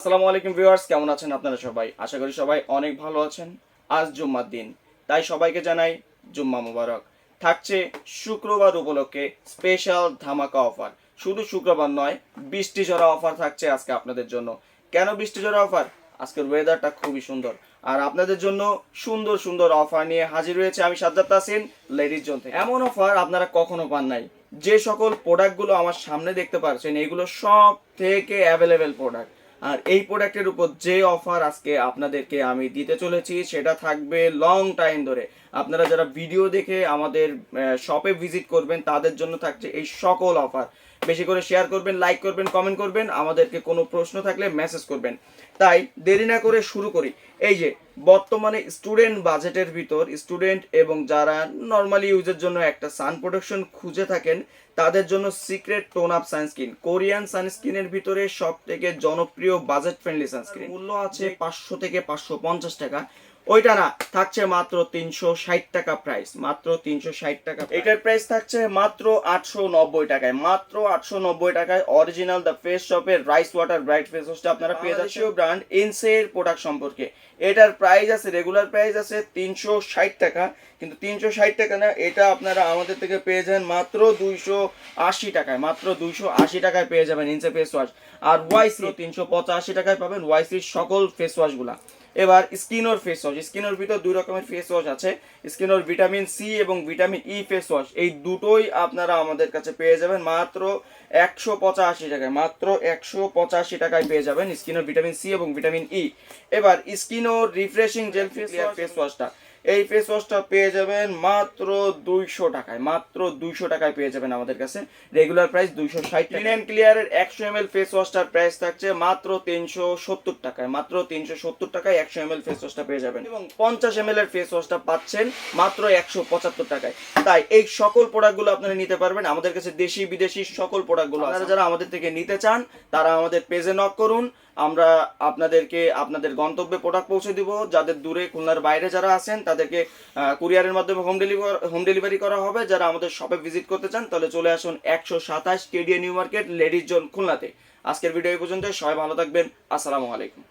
আসসালামু আলাইকুম ভিউয়ার্স, কেমন আছেন আপনারা সবাই? আশা করি সবাই অনেক ভালো আছেন। আজ জুম্মার দিন, তাই সবাইকে জানাই জুম্মা মুবারক। থাকছে শুক্রবার উপলক্ষে স্পেশাল ধামাকা অফার। শুধু শুক্রবার নয়, বৃষ্টি ঝরা অফার থাকছে আজকে আপনাদের জন্য। কেন বৃষ্টি ঝরা অফার? আজকের ওয়েদারটা খুবই সুন্দর, আর আপনাদের জন্য সুন্দর সুন্দর অফার নিয়ে হাজির হয়েছে আমি সাজ্জাদ তাসিন, লেডিস জোন থেকে। এমন অফার আপনারা কখনো পান নাই। যে সকল প্রোডাক্টগুলো আমার সামনে দেখতে পাচ্ছেন, এগুলো সব থেকে অ্যাভেলেবেল প্রোডাক্ট। আর এই প্রোডাক্টের উপর যে অফার আজকে আপনাদেরকে আমি দিতে চলেছি সেটা থাকবে লং টাইম ধরে। আপনারা যারা ভিডিও দেখে আমাদের শপে ভিজিট করবেন তাদের জন্য থাকছে এই সকল অফার। বেশি করে শেয়ার করবেন, লাইক করবেন, কমেন্ট করবেন, আমাদেরকে কোনো প্রশ্ন থাকলে মেসেজ করবেন। তাই দেরি না করে শুরু করি। এই যে বর্তমানে স্টুডেন্ট বাজেটের ভিতর স্টুডেন্ট এবং যারা নর্মালি ইউজের জন্য একটা সান প্রোটেকশন খুঁজে থাকেন তাদের জন্য secret tone up sunscreen, Korean সানস্ক্রিনের ভিতরে সব থেকে জনপ্রিয় বাজেট ফ্রেন্ডলি সানস্ক্রিন। মূল্য আছে 500 থেকে 550 টাকা। ওইটা না, থাকছে মাত্র 360 টাকা প্রাইস, মাত্র 360 টাকা। এটার প্রাইস থাকছে মাত্র 890 টাকায়, মাত্র 890 টাকায় অরিজিনাল দ্য ফেস শপের রাইস ওয়াটার ব্রাইট ফেস ওয়াশটা আপনারা পেয়ে যাচ্ছেন। ব্র্যান্ড ইনসের প্রোডাক্ট সম্পর্কে এটার প্রাইস আছে, রেগুলার প্রাইস আছে 360 টাকা, কিন্তু 360 টাকা না, এটা আপনারা আমাদের থেকে পেয়ে যাবেন মাত্র 280 টাকায়, মাত্র 280 টাকায় পেয়ে যাবেন ইনসে ফেস ওয়াশ। আর ওয়াইসি 385 টাকায় পাবেন ওয়াইসির সকল ফেস ওয়াশগুলা। এবার স্কিনোর ফেস ওয়াশ, স্কিনোর ভিতর দুই রকমের ফেস ওয়াশ আছে। স্কিনোর ভিটামিন সি এবং ভিটামিন ই ফেস ওয়াশ, এই দুটোই আপনারা আমাদের কাছে পেয়ে যাবেন মাত্র 185 টাকায়, মাত্র 185 টাকায় পেয়ে যাবেন স্কিনোর ভিটামিন সি এবং ভিটামিন ই। এবার স্কিনোর রিফ্রেশিং জেল ফেস ওয়াশটা, এই ফেস ওয়াশটা পেয়ে যাবেন মাত্র 200 টাকায়, মাত্র 200 টাকায় পেয়ে যাবেন আমাদের কাছে। রেগুলার প্রাইস 260 টাকা। ক্লিন অ্যান্ড ক্লিয়ারের 100 ml ফেস ওয়াশটার প্রাইস থাকছে মাত্র 370 টাকায়, মাত্র 370 টাকায় 100 ml ফেস ওয়াশটা পেয়ে যাবেন, এবং 50 ml এর ফেস ওয়াশটা পাচ্ছেন মাত্র 175 টাকায়। তাই এই সকল প্রোডাক্টগুলো আপনারা নিতে পারবেন আমাদের কাছে, দেশি বিদেশি সকল প্রোডাক্টগুলো। আপনারা যারা আমাদের থেকে নিতে চান তারা আমাদের পেজে নক করুন, আমরা আপনাদেরকে আপনাদের গন্তব্যে প্রোডাক্ট পৌঁছে দিব। যাদের দূরে খুলনার বাইরে যারা আছেন তাদেরকে কুরিয়ারের মাধ্যমে হোম ডেলিভারি করা হবে। যারা আমাদের শপে ভিজিট করতে চান তাহলে চলে আসুন 127 KDA new market, ladies zone, খুলনাতে। আজকের ভিডিও এই পর্যন্ত, সবাই ভালো থাকবেন। আসসালামু আলাইকুম।